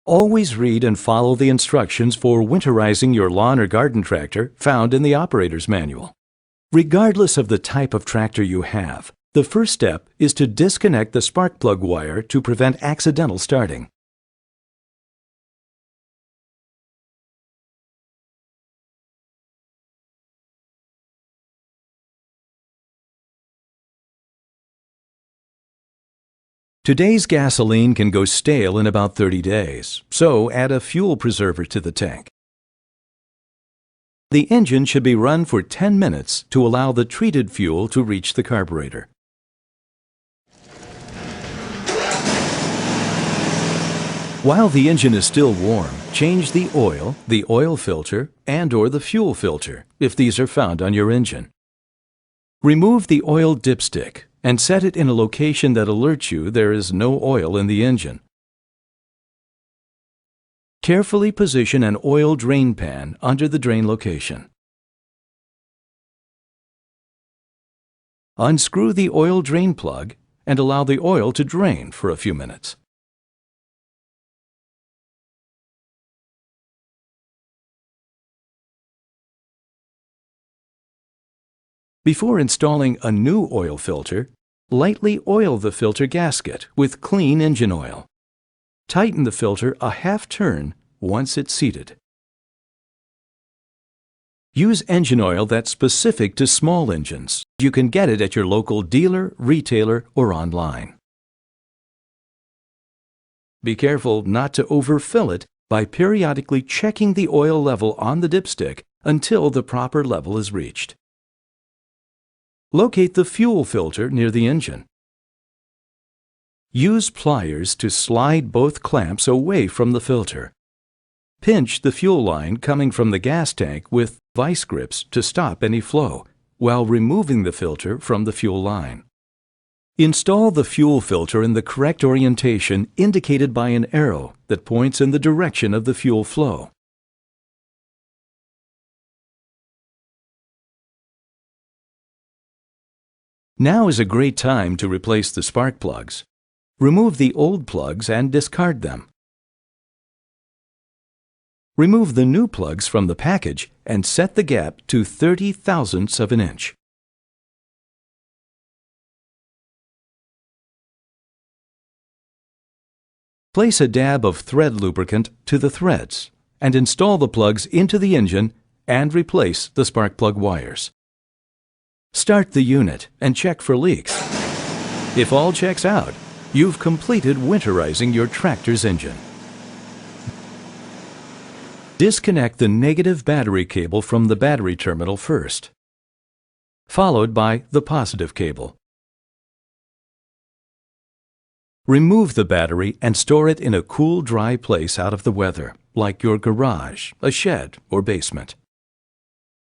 Always read and follow the instructions for winterizing your lawn or garden tractor found in the operator's manual. Regardless of the type of tractor you have, the first step is to disconnect the spark plug wire to prevent accidental starting. Today's gasoline can go stale in about 30 days, so add a fuel preserver to the tank. The engine should be run for 10 minutes to allow the treated fuel to reach the carburetor. While the engine is still warm, change the oil filter, and/or the fuel filter, if these are found on your engine. Remove the oil dipstick and set it in a location that alerts you there is no oil in the engine. Carefully position an oil drain pan under the drain location. Unscrew the oil drain plug and allow the oil to drain for a few minutes. Before installing a new oil filter, lightly oil the filter gasket with clean engine oil. Tighten the filter a half turn once it's seated. Use engine oil that's specific to small engines. You can get it at your local dealer, retailer, or online. Be careful not to overfill it by periodically checking the oil level on the dipstick until the proper level is reached. Locate the fuel filter near the engine. Use pliers to slide both clamps away from the filter. Pinch the fuel line coming from the gas tank with vice grips to stop any flow, while removing the filter from the fuel line. Install the fuel filter in the correct orientation indicated by an arrow that points in the direction of the fuel flow. Now is a great time to replace the spark plugs. Remove the old plugs and discard them. Remove the new plugs from the package and set the gap to 30 thousandths of an inch. Place a dab of thread lubricant to the threads and install the plugs into the engine and replace the spark plug wires. Start the unit and check for leaks. If all checks out, you've completed winterizing your tractor's engine. Disconnect the negative battery cable from the battery terminal first, followed by the positive cable. Remove the battery and store it in a cool, dry place out of the weather, like your garage, a shed, or basement.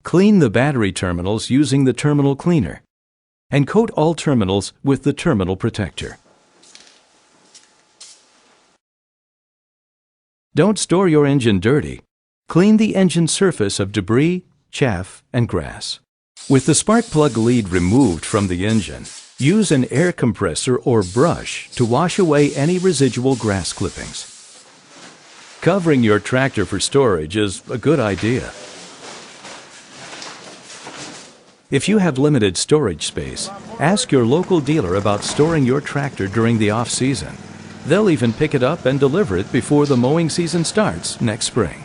Clean the battery terminals using the terminal cleaner, and coat all terminals with the terminal protector. Don't store your engine dirty. Clean the engine surface of debris, chaff, and grass. With the spark plug lead removed from the engine, use an air compressor or brush to wash away any residual grass clippings. Covering your tractor for storage is a good idea. If you have limited storage space, ask your local dealer about storing your tractor during the off-season. They'll even pick it up and deliver it before the mowing season starts next spring.